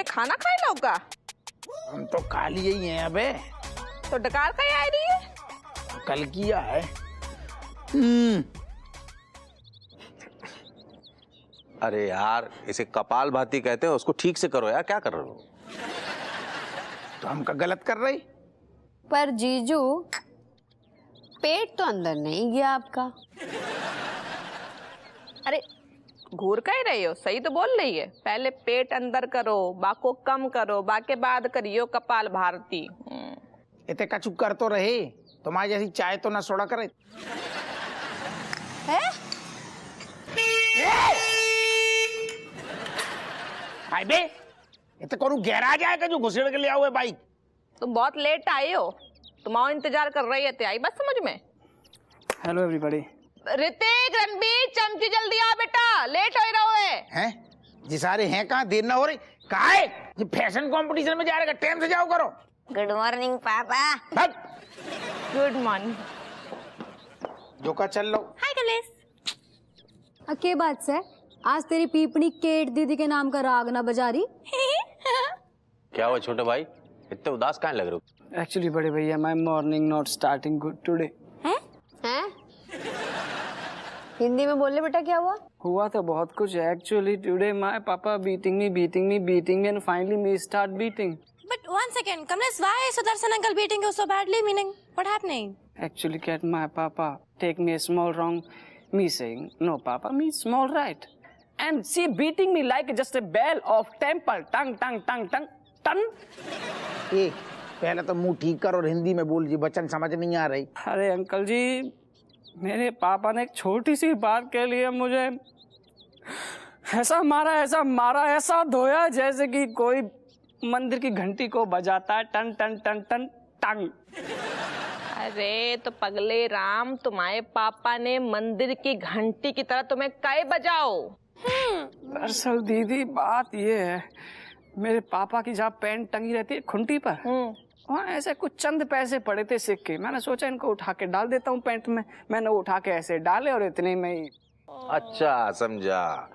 तुमने खाना खाए लौका? हम तो खा लिए ही हैं अबे। तो डकार का आ रही है? कल किया है। अरे यार, इसे कपाल भाती कहते हैं, उसको ठीक से करो यार, क्या कर रहे हो? तो हम का गलत कर रही? पर जीजू, पेट तो अंदर नहीं गया आपका। अरे घूर का ही रही हो, सही तो बोल रही है। पहले पेट अंदर करो, बाको कम करो, बाके बाद करियो कपाल भारती। इतने का चुप कर तो रहे, तुम्हारी जैसी चाय तो ना सोड़ा करे। हाय बे, इतने कौन गैराज आएगा जो घुसेड़ के ले आओ बाइक? तुम बहुत लेट आए हो, तुम और इंतजार कर रही थे, आई बस समझ में। Hello everybody. ऋतिक, रणबीर, चमची जल्दी आ बेटा, लेट हो रहे हैं? जी सारे हैं कहाँ, देर ना हो रही? कहाँ है? ये फैशन कंपटीशन में जा रहे, टाइम से जाओ करो। गुड मॉर्निंग पापा। Good morning. जो का चल लो। हाय कलेश। के बात से आज तेरी पीपनी केट दीदी के नाम का राग ना बजा रही? क्या हुआ छोटे भाई, इतने उदास काहे लग रहे हो? एक्चुअली बड़े भैया, my morning not starting good today. हैं? हिंदी में बोल ले बेटा, क्या हुआ तो बहुत कुछ है। एक्चुअली टुडे माय पापा beating me and finally me start beating. But one second, Kamlesh, why is Sudarshan uncle beating you so badly? Meaning, what happening? Actually, cat, my papa take me a small wrong. Me saying no, papa, me small right, and she beating me like just a bell of temple. Tang tang tang tang tang. ए, पहले तो मुंह ठीक कर और हिंदी में बोल जी, बच्चन समझ नहीं आ रही। अरे अंकल जी, मेरे पापा ने एक छोटी सी बात के लिए मुझे ऐसा मारा, ऐसा धोया जैसे कि कोई मंदिर की घंटी को बजाता है, टन टन टन टन टंग। अरे तो पगले राम, तुम्हारे पापा ने मंदिर की घंटी की तरह तुम्हें काय बजाओ? दरअसल दीदी बात ये है, मेरे पापा की जहाँ पेंट टंगी रहती है खुंटी पर, वहाँ ऐसे कुछ चंद पैसे पड़े थे सिक्के। मैंने सोचा इनको उठा के डाल देता हूँ पेंट में। मैंने उठा के ऐसे डाले और इतने में ही। अच्छा समझा,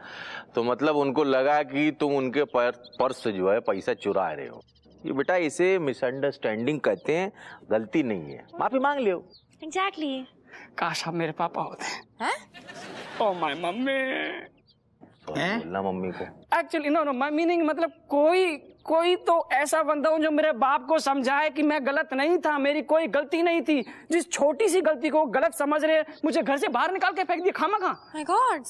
तो मतलब उनको लगा कि तुम उनके पर्स से जो है पैसा चुरा रहे हो। ये बेटा, इसे मिसअंडरस्टैंडिंग कहते हैं, गलती नहीं है, माफी मांग लियो। Exactly. काश आप मेरे पापा होते। Oh my mummy. बोलना मम्मी को। एक्चुअली नो माय मीनिंग, मतलब कोई तो ऐसा बंदा हो जो मेरे बाप को समझाए कि मैं गलत नहीं था, मेरी कोई गलती नहीं थी। जिस छोटी सी गलती को गलत समझ रहे, मुझे घर से बाहर निकाल के फेंक दिया खामखा। My God.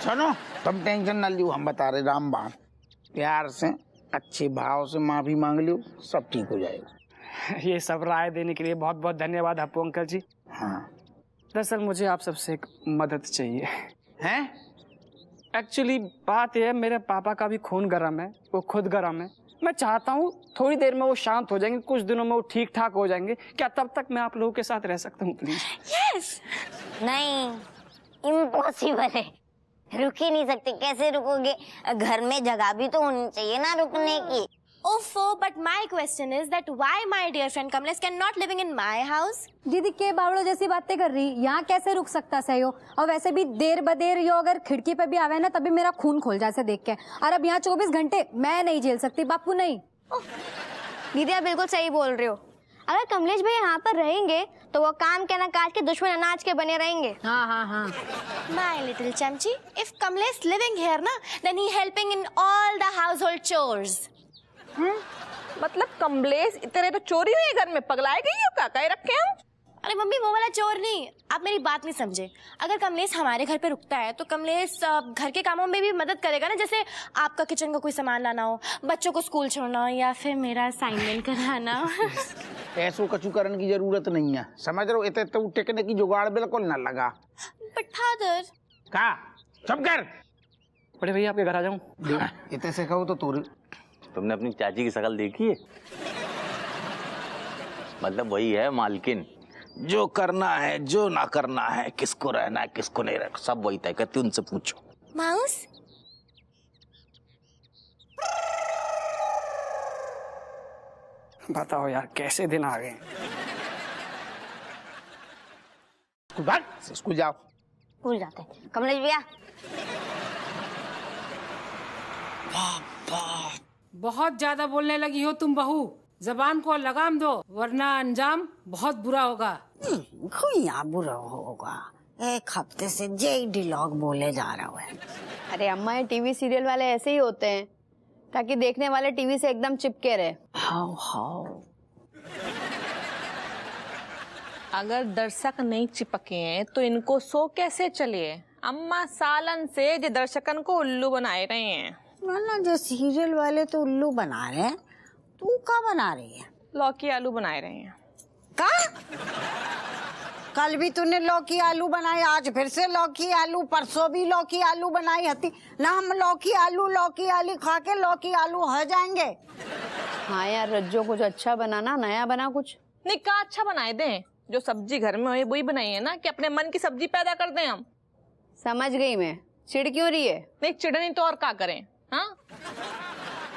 सुनो, तुम टेंशन न लियो, हम बता रहे रामबाण। प्यार से, अच्छे भाव से माफी मांग लियो, सब ठीक हो जाएगा। ये सब राय देने के लिए बहुत बहुत धन्यवाद आपको अंकल जी। हाँ। दरअसल मुझे आप सबसे एक मदद चाहिए। हैं? एक्चुअली बात यह है, मेरे पापा का भी खून गर्म है, वो खुद गर्म है। मैं चाहता हूँ थोड़ी देर में वो शांत हो जाएंगे, कुछ दिनों में वो ठीक ठाक हो जाएंगे। क्या तब तक मैं आप लोगों के साथ रह सकता हूँ प्लीज? Yes. नहीं, इम्पॉसिबल है, रुक ही नहीं सकते। कैसे रुकोगे? घर में जगह भी तो होनी चाहिए ना रुकने की। Offo, but my question is that why my dear friend Kamlesh cannot living in my house? दीदी के बावड़ो जैसी बातें कर रही, यहाँ कैसे रुक सकता सही हो? और वैसे भी देर बदेर यो अगर खिड़की पे भी आवे ना, तभी मेरा खून खोल जाए देख के। और अब यहाँ 24 घंटे मैं नहीं झेल सकती, बापू नहीं। दीदी आप बिल्कुल सही बोल रहे हो। अगर कमलेश भाई यहाँ पर रहेंगे तो वो काम के ना काज के दुश्मन अनाज के बने रहेंगे। हाँ। My little chamchi, if Kamlesh living here na, then he helping in all the household chores. मतलब कमलेश इतने तो चोरी हुई घर में, पगलाए गई हो क्या? कहे रखे हम? अरे मम्मी, वो वाला चोर नहीं, आप मेरी बात नहीं समझे। अगर कमलेश हमारे घर पे रुकता है तो कमलेश घर के कामों में भी मदद करेगा ना, जैसे आपका किचन का कोई सामान लाना हो, बच्चों को स्कूल छोड़ना हो, या फिर मेरा असाइनमेंट कराना हो। ऐसो कछु करने की जरूरत नहीं है, समझ रहे हो? इतने तो टेकने की जुगाड़ बिल्कुल न लगा। बट फादर, कहा चुप कर। बड़े भैया आपके घर आ जाऊँ? इतने से कहो तो तू। तुमने अपनी चाची की शक्ल देखी है? मतलब वही है मालकिन, जो करना है जो ना करना है, किसको रहना है किसको नहीं रहना, सब वही तय करती। उनसे पूछो। माउस, बताओ यार कैसे दिन आ गए। स्कूल जाओ। स्कूल जाते हैं। कमलेश भैया, बहुत ज्यादा बोलने लगी हो तुम बहू, जबान को लगाम दो वरना अंजाम बहुत बुरा होगा। यहाँ बुरा होगा, एक हफ्ते से यही डिलॉग बोले जा रहा है। अरे अम्मा, ये टीवी सीरियल वाले ऐसे ही होते हैं ताकि देखने वाले टीवी से एकदम चिपके रहे। हाउ हाउ अगर दर्शक नहीं चिपके हैं तो इनको शो कैसे चले? अम्मा सालन से जो दर्शकन को उल्लू बनाए रहे हैं। मतलब जो सीरियल वाले तो उल्लू बना रहे हैं, तू क्या बना रही है? लौकी आलू बनाए रहे हैं। का? कल भी तूने लौकी आलू बनाए, आज फिर से लौकी आलू, परसों भी लौकी आलू बनाई हती ना। हम लौकी आलू खा के लौकी आलू हो जाएंगे। हाँ यार रज्जो, कुछ अच्छा बनाना, नया बना कुछ। नहीं का अच्छा बनाए दें, जो सब्जी घर में हो वही बनाई है ना, कि अपने मन की सब्जी पैदा कर दें हम। समझ गई मैं, चिढ़ क्यों रही है? नहीं चिढ़नी तो और क्या करें। हाँ,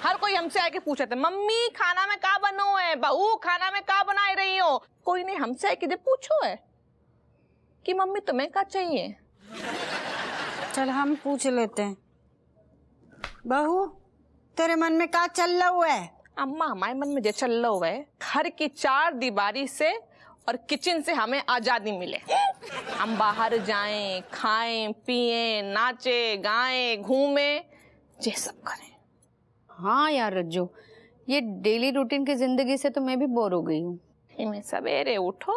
हर कोई हमसे आके पूछे थे, मम्मी खाना में क्या बनो है, बहू खाना में क्या बनाई रही हो। कोई नहीं हमसे आके दे पूछो है कि मम्मी तुम्हें क्या चाहिए। चल हम पूछ लेते हैं, बहू तेरे मन में क्या चल रहा है? अम्मा हमारे मन में जो चल रहा है, घर की 4 दीवारी से और किचन से हमें आजादी मिले। हम बाहर जाएं, खाएं, पिएं, नाचे, गाएं, घूमें, ये सब करें। हाँ यार रज्जो, ये डेली रूटीन की जिंदगी से तो मैं भी बोर हो गई हूँ। इनमें सवेरे उठो,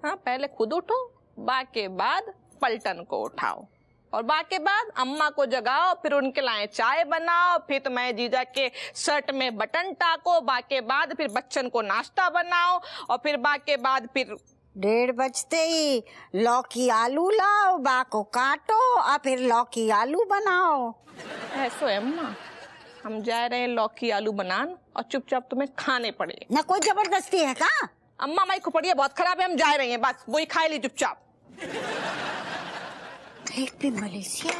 हाँ पहले खुद उठो, बाके बाद पलटन को उठाओ, और बाके बाद अम्मा को जगाओ, फिर उनके लाए चाय बनाओ, फिर तुम्हारे जीजा के शर्ट में बटन टाको, बाके बाद फिर बच्चन को नाश्ता बनाओ, और फिर बाके बाद फिर 1:30 बजते ही लौकी आलू लाओ, बा को काटो और फिर लौकी आलू बनाओ। ऐसो है अम्मा, हम जा रहे हैं लौकी आलू बनान और चुपचाप तुम्हें खाने पड़े। ना कोई जबरदस्ती है का? अम्मा हमारी खोपड़िया बहुत खराब है, हम जा रहे हैं, बस वही खाए ली चुपचाप। एक भी मलेशिया,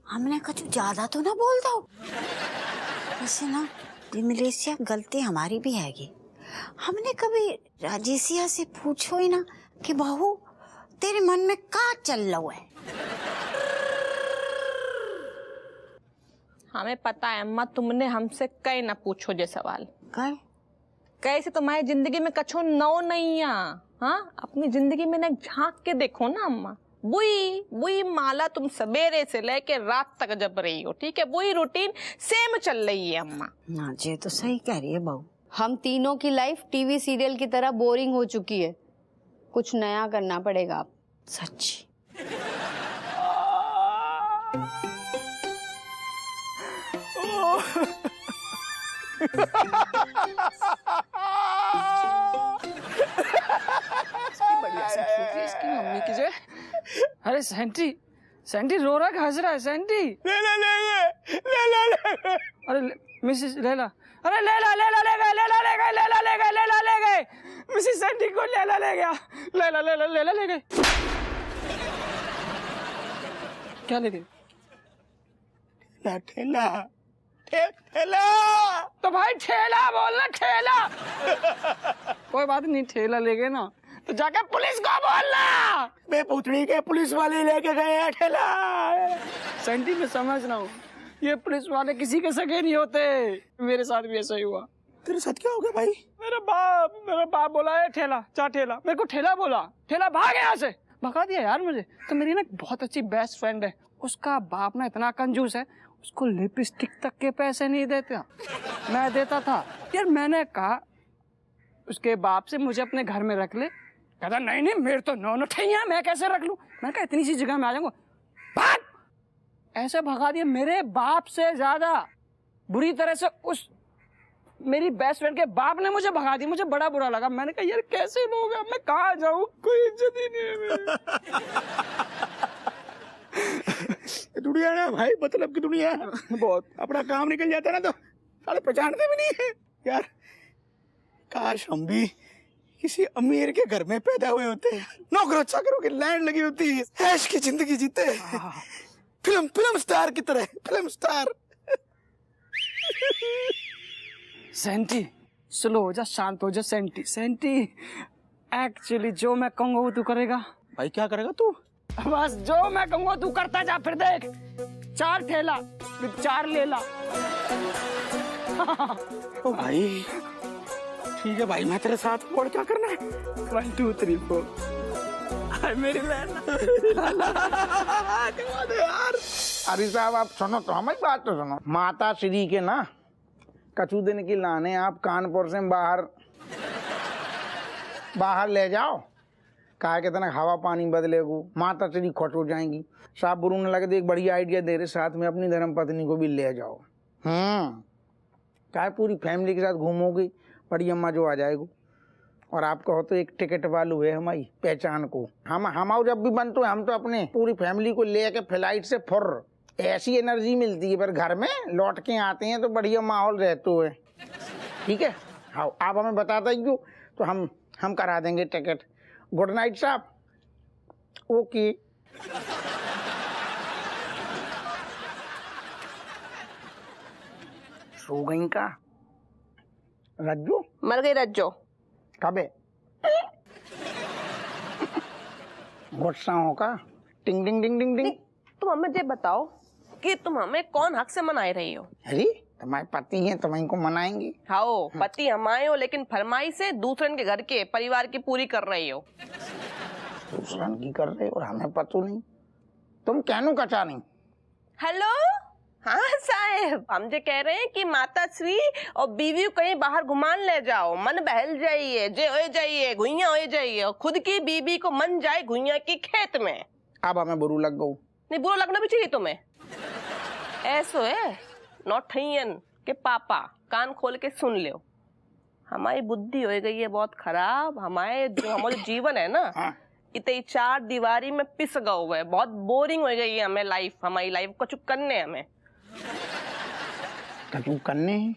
हमने कुछ ज्यादा तो ना बोल दो। वैसे ना ये मलेशिया गलती हमारी भी हैगी। हमने कभी राजेशिया से पूछो ही ना कि बहू तेरे मन में क्या चल रहा है। हमें पता है अम्मा, तुमने हमसे कई ना पूछो जे सवाल। कैसे तुम्हारी जिंदगी में कछो नौ नहीं है। हाँ, अपनी जिंदगी में ना झांक के देखो ना अम्मा। बुई बुई माला तुम सवेरे से लेके रात तक जब रही हो, ठीक है, वही रूटीन सेम चल रही है अम्मा। ना जी तो सही कह रही है बहू। हम तीनों की लाइफ टीवी सीरियल की तरह बोरिंग हो चुकी है, कुछ नया करना पड़ेगा अब। सच्ची बढ़िया सी छूटी है इसकी मम्मी की जो। अरे सैंटी रो रहा है, हंस रहा है सैंटी। अरे मिसेस लैला, अरे लैला ले गए मिसेस सैंटी को लैला ले गया। लैला ले गए। क्या ले गए? ठेला तो भाई ठेला बोलना, ठेला। कोई बात नहीं, ठेला ले गए ना तो जाके पुलिस को बोलना। बे पुतली के पुलिस वाले लेके गए हैं ठेला। सेंटी में समझ ना हो, ये पुलिस वाले किसी के सगे नहीं होते। मेरे साथ भी ऐसा ही हुआ। तेरे साथ क्या हो गया भाई? मेरा बाप बोला है ठेला, जा ठेला। मेरे को ठेला बोला, ठेला भाग यहाँ से, भगा दिया यार मुझे। तो मेरी ना बहुत अच्छी बेस्ट फ्रेंड है, उसका बाप ना इतना कंजूस है, उसको लिपस्टिक तक के पैसे नहीं देता, मैं देता था यार। मैंने कहा उसके बाप से मुझे अपने घर में रख ले। कहता नहीं मेरे तो नौ ठैया, मैं कैसे रख लूं। मैंने कहा इतनी सी जगह में आ जाऊंगा, भाग। ऐसे भगा दिया। मेरे बाप से ज्यादा बुरी तरह से उस मेरी बेस्ट फ्रेंड के बाप ने मुझे भगा दी। मुझे बड़ा बुरा लगा। मैंने कहा यार कैसे होगा, मैं कहाँ जाऊँ, कोई इज्जत ही नहीं है मेरी। दुनिया ना भाई, मतलब की दुनिया बहुत। अपना काम निकल जाता ना तो साले पहचानते भी नहीं है यार। काश हम भी किसी अमीर के घर में पैदा हुए होते, नौकरों चाकरों की लाइन लगी होती, ऐश की जिंदगी जीते, फिल्म स्टार की तरह, फिल्म स्टार। सेंटी स्लो हो जा, शांत हो जा सेंटी। एक्चुअली जो मैं कहूँगा वो तू करेगा। भाई क्या करेगा तू? बस जो मैं कहूँगा तू करता जा। फिर देख 4 ठेला, फिर 4 ले ला। भाई ठीक है भाई, मैं तेरे साथ हूँ। और क्या करना है? 1 2 3 4 मेरी बहन। यार अरे साहब आप सुनो तो, हमारी बात तो सुनो। माता श्री के ना कछू दिन की लाने आप कानपुर से बाहर ले जाओ। कहा के तना हवा पानी बदलेगो, माता श्री खुश हो जाएंगी। साहब बुरू न लगे, एक बढ़िया आइडिया दे रहे, साथ में अपनी धर्म पत्नी को भी ले जाओ। क्या पूरी फैमिली के साथ घूमोगी, बड़ी अम्मा जो आ जाएगी। और आपको हो तो एक टिकट वालू है हमारी पहचान को, हम जब भी बनते हैं हम तो अपने पूरी फैमिली को लेके फ्लाइट से फुर, ऐसी एनर्जी मिलती है। पर घर में लौट के आते हैं तो बढ़िया माहौल रहते हुए। ठीक है, हाँ आप हमें बताता ही क्यों, तो हम करा देंगे टिकट। गुड नाइट साहब। ओके। सो गई का रज्जू? मर गई रज्जो। कबे? गुस्सा हो का? टिंग टिंग टिंग टिंग टिंग। तुम हमें ये बताओ कि तुम हमें कौन हक से मनाए रही हो? अरे तुम्हारे पति हैं, तुम इनको मनाएंगी। हाँ पति हमारे हो, लेकिन फरमाई से दूसरन के घर के परिवार की पूरी कर रही हो। दूसरन की कर रहे हो और हमें पता नहीं, तुम कहनो कचा नहीं। हेलो हाँ साहेब, हम जो कह रहे हैं कि माता श्री और बीवी को कहीं बाहर घुमान ले जाओ, मन बहल जाइए, जे हो जाइए, घुइया हो जाइए, और खुद की बीवी को मन जाए घुइया की खेत में। अब हमें बुरू लग गो। नहीं बुरा लगना भी चाहिए तुम्हें। ऐसो है नौठैयन के पापा, कान खोल के सुन लो, हमारी बुद्धि हो गई है बहुत खराब। हमारे जीवन है ना इतनी 4 दीवारी में पिस गए हुए, बहुत बोरिंग हो गई है हमें लाइफ, हमारी लाइफ को चुप करने हमें कचू करने हैं।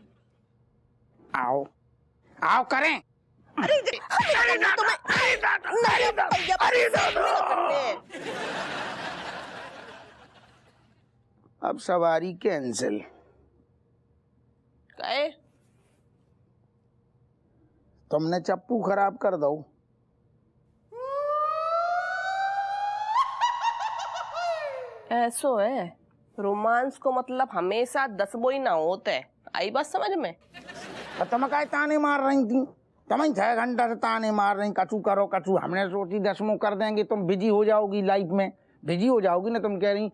आओ आओ करें। अब सवारी कैंसिल। कहे तुमने चप्पू खराब कर दो। ऐसो है, रोमांस को मतलब हमेशा 10 बोई ना होते। आई बात समझ में? तुम का ताने मार रही थी, तुम 6 घंटा से ताने मार रही, कचू करो कचू। हमने सोची 10वां कर देंगे, तुम बिजी हो जाओगी लाइफ में, बिजी हो जाओगी ना। तुम कह रही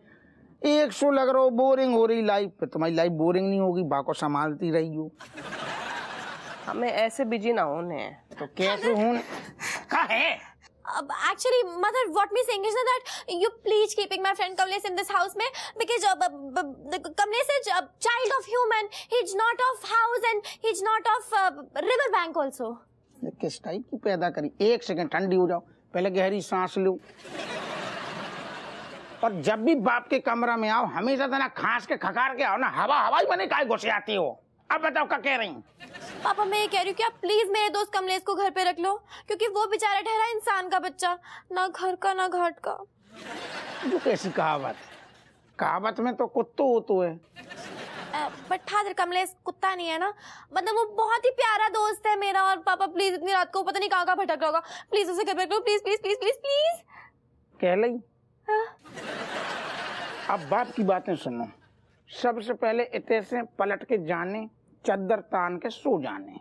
100 लग रहा हो, बोरिंग हो रही लाइफ। तुम्हारी लाइफ बोरिंग नहीं होगी, बाको संभालती रही हो। हमें ऐसे बिजी ना होने हैं। तो कैसे हूँ का है? Actually, mother, what me saying is that you please keeping my friend Kamlesh in this house में, because Kamlesh is a child of human. He's not of house and he's not of river bank also. किस type की पैदा करी? 1 second ठंडी हो जाओ, पहले गहरी सांस लो। और जब भी बाप के कमरा में आओ हमेशा तो ना खांस के खकार के आओ ना, हवाई बने काय घुसे आती हो। अब बताओ क्या कह रही? पापा मैं ये कह रही हूँ कि आप प्लीज मेरे दोस्त कमलेश को घर पे रख लो, क्योंकि वो बेचारा ठहरा इंसान का बच्चा, ना घर का ना घाट का। जो कैसी कहावत? कहावत में तो कुत्तो हो तो है। बट फादर कमलेश कुत्ता नहीं है ना, मतलब वो बहुत ही प्यारा दोस्त है मेरा। और पापा प्लीज इतनी रात को पता नहीं कहाँ भटक रहा होगा, प्लीज उसे घर पे रख लो, please please please please please. कह ली। अब बाप की बातें सुनो। सबसे पहले इतने से पलट के जाने, चद्दर तान के सो जाने।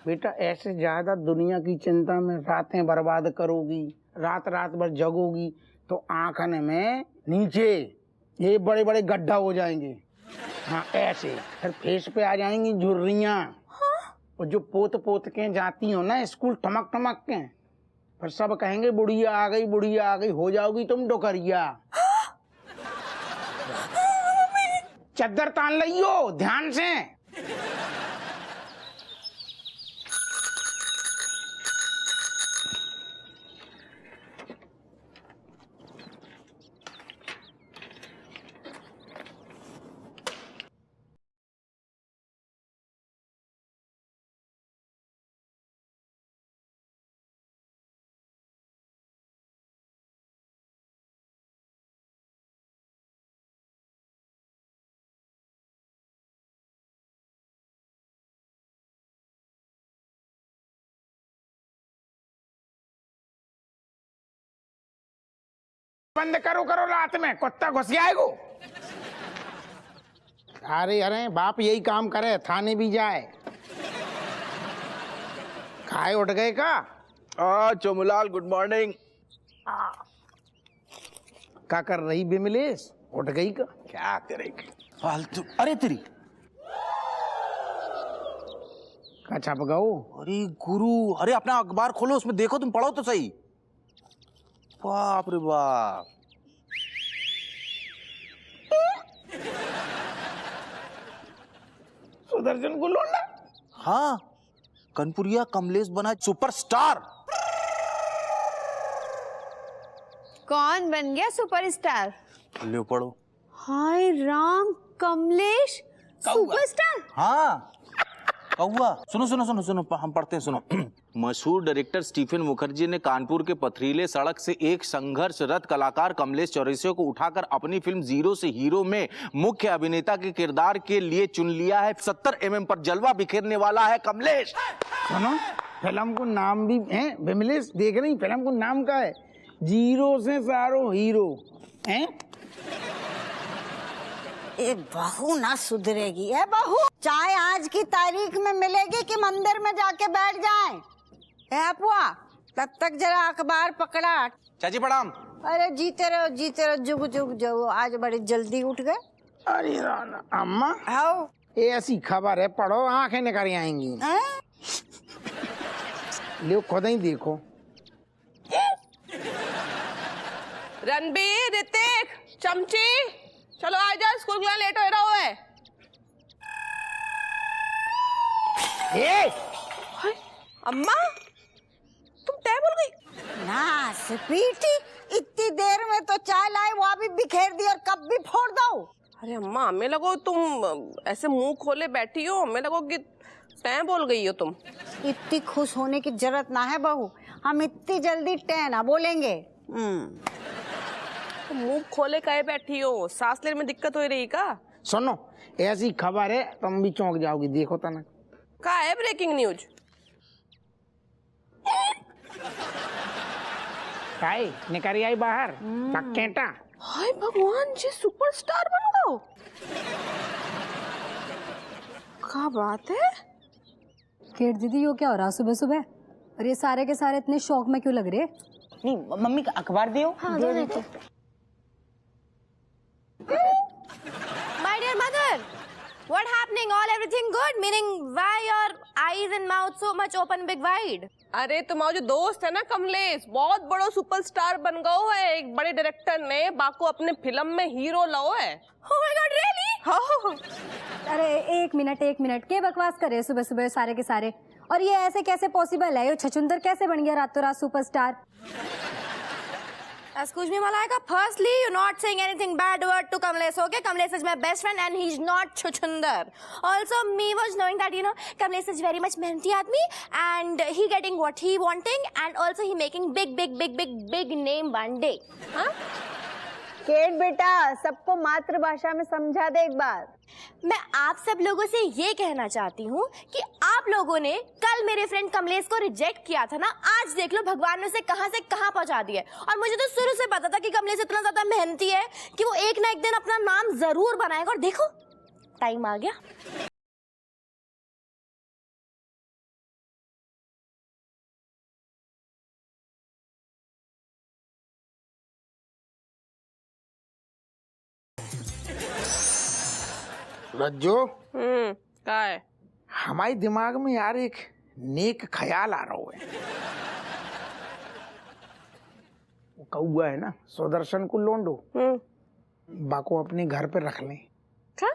बेटा ऐसे ज्यादा दुनिया की चिंता में रातें बर्बाद करोगी, रात भर जगोगी, तो आंखन में नीचे ये बड़े बड़े गड्ढा हो जाएंगे। हाँ ऐसे फिर फेस पे आ जाएंगी झुर्रियां। और जो पोत के जाती हो ना स्कूल ठमक के, फिर सब कहेंगे बुढ़िया आ गई, हो जाओगी तुम डोकरिया। चद्दर तान लियो ध्यान से। बंद करो रात में कुत्ता घुस जाएगो। अरे अरे बाप यही काम करे, थाने भी जाए। खाए उठ गए का? चोमूलाल गुड मॉर्निंग। क्या कर रही बिमलेश? उठ गई का? क्या करेगी फालतू। अरे तेरी का छप गऊ? अरे गुरु, अरे अपना अखबार खोलो, उसमें देखो, तुम पढ़ो तो सही। बाप रे बाप। सुदर्शन को लौंडा? हाँ, कनपुरिया कमलेश बना सुपरस्टार। कौन बन गया सुपरस्टार? ले पढ़ो। हाय राम, कमलेश सुपरस्टार? हाँ कौआ। सुनो सुनो सुनो सुनो, हम पढ़ते हैं, सुनो। मशहूर डायरेक्टर स्टीफन मुखर्जी ने कानपुर के पथरीले सड़क से एक संघर्षरत कलाकार कमलेश चौरसिया को उठाकर अपनी फिल्म जीरो से हीरो में मुख्य अभिनेता के किरदार के लिए चुन लिया है। 70 mm पर जलवा बिखेरने वाला है कमलेश। सुनो, फिल्म को नाम भी है बिमलेश, देख रही फिल्म को नाम का है जीरो से सारो हीरो है। ए बहू ना सुधरेगी। ए बहू, चाय आज की तारीख में मिलेगी कि मंदिर में जाके बैठ जाएं? ए अपुआ, तब तक जरा अखबार पकड़ा। चाची प्रणाम। अरे जीते रहो, जुग जुग जाओ। आज बड़ी जल्दी उठ गए। अरे राना अम्मा, आओ। ये ऐसी खबर है, पढ़ो, आंखें निकल आएंगी। लो खुद ही देखो। रणबीर, ऋतिक, चमची, चलो आ जाओ, स्कूल के लिए लेट हो रहा है। अम्मा, तुम तय बोल गई ना स्पीटी, इतनी देर में तो चाय लाई, वो भी बिखेर दी और कप भी फोड़ दो। अरे अम्मा, हमें लगो तुम ऐसे मुंह खोले बैठी हो, हमें लगो कि तय बोल गई हो तुम। इतनी खुश होने की जरूरत ना है बहू, हम इतनी जल्दी टै ना बोलेंगे। तो मुंह खोले काहे बैठी हो? सांस लेने में दिक्कत हो रही का? सुनो, ऐसी खबर है, तुम भी चौंक जाओगी, देखो तना। का है ब्रेकिंग न्यूज? काई निकल आई बाहर पक्केटा। हाय भगवान जी, सुपरस्टार बन गए। क्या बात है? केट दीदी, यो क्या हो रहा सुबह सुबह? और ये सारे के सारे इतने शौक में क्यों लग रहे? नहीं मम्मी का अखबार दियो। हाँ, दे देते। My dear mother, what happening? All everything good? Meaning why your eyes and mouth so much open big wide? अरे तुम्हारा जो दोस्त है ना कमलेश, बहुत बड़ो सुपरस्टार बन गयो है। एक बड़े डायरेक्टर ने बाको अपने फिल्म में हीरो लाओ है। Oh my God, really? हाँ। अरे एक मिनट, के बकवास करे सुबह सुबह सारे के सारे? और ये ऐसे कैसे पॉसिबल है? ये छछुंदर कैसे बन गया रातों रात superstar? Excuse me, Malaika. Firstly, you're not saying anything bad word to Kamlesh, okay? Kamlesh is my best friend and he's not Chuchundar. Also, me was knowing that, Kamlesh is very much mehnati aadmi and he getting what he wanting and also he making big name one day. Huh? Kate बेटा, सबको मातृभाषा में समझा दे एक बार। मैं आप सब लोगों से ये कहना चाहती हूँ कि आप लोगों ने कल मेरे फ्रेंड कमलेश को रिजेक्ट किया था ना, आज देख लो भगवान ने उसे कहां से कहां पहुंचा दिया। और मुझे तो शुरू से पता था कि कमलेश इतना ज्यादा मेहनती है कि वो एक ना एक दिन अपना नाम जरूर बनाएगा। और देखो, टाइम आ गया। रज्जो, क्या है? हमारे दिमाग में यार एक नेक ख्याल आ रहा है। वो कौआ है ना, सुदर्शन को लोंडो, बाको अपने घर पे रख लें। क्या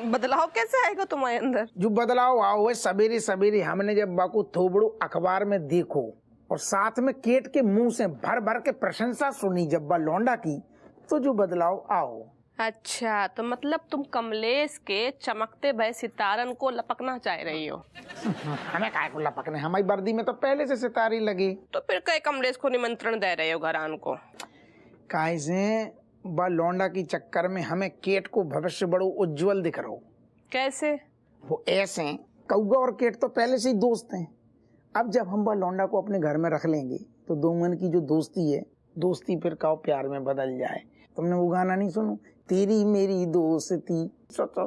बदलाव कैसे आएगा तुम्हारे अंदर? जो बदलाव आओ है, सवेरे सवेरे हमने जब बाको थोबड़ू अखबार में देखो और साथ में केट के मुंह से भर भर के प्रशंसा सुनी जब बा लौंडा की, तो जो बदलाव आओ। अच्छा, तो मतलब तुम कमलेश के चमकते भय सितारन को लपकना चाह रही हो? हमें काय को लपकने, हमारी वर्दी में तो पहले से सितारी लगी। तो फिर कई कमलेश को निमंत्रण दे रहे हो घरान को? काय से बा लौंडा की चक्कर में हमें केट को भविष्य बड़ो उज्जवल दिख रहा हो। कैसे? वो ऐसे, कौआ और केट तो पहले से ही दोस्त हैं। अब जब हम बा लौंडा को अपने घर में रख लेंगे तो दो मन की जो दोस्ती है, दोस्ती फिर काओ प्यार में बदल जाए। तुमने वो गाना नहीं सुनो, तेरी मेरी दोस्ती। सोचो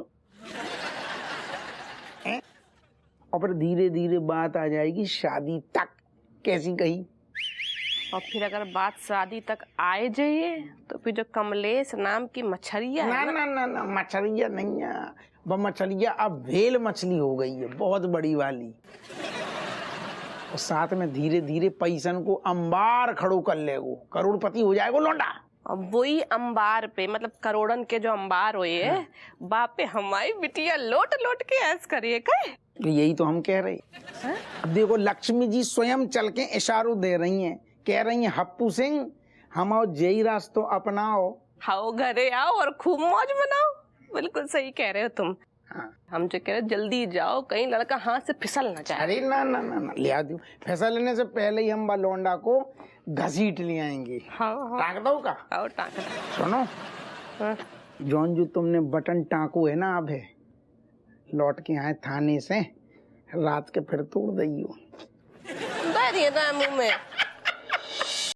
और फिर धीरे धीरे बात आ जाएगी शादी तक। कैसी कही? और फिर अगर बात शादी तक आए जाइए तो फिर जो कमलेश नाम की मछलिया ना है ना ना ना मछलिया नहीं है वो, मछलिया अब वेल मछली हो गई है, बहुत बड़ी वाली। और साथ में धीरे धीरे पैसन को अंबार खड़ो कर लेगो, करोड़पति हो जाएगो लौंडा। अब वही अंबार पे मतलब करोड़न के जो अंबार होए हाँ। बाप पे हमारी बिटिया लोट लोट के ऐस करिए कहे। तो यही तो हम कह रहे। अब देखो लक्ष्मी जी स्वयं चल के इशारों दे रही हैं, कह रही हैं हप्पू सिंह हम आओ जई रास्तों अपनाओ, आओ घरे आओ और खूब मौज मनाओ। बिल्कुल सही कह रहे हो तुम। हाँ। हम जो कह रहे जल्दी जाओ कहीं लड़का हाथ से फिसल ना जाए। अरे ना ना ना ना ले आ दो, फिसलने से पहले ही हम लौंडा को घसीट ले आएंगे। टाक दो का? आओ टाक। सुनो जॉन जो तुमने बटन टाकू है ना अब है, लौट के आए थाने से रात के फिर तोड़ दियो। मुंह में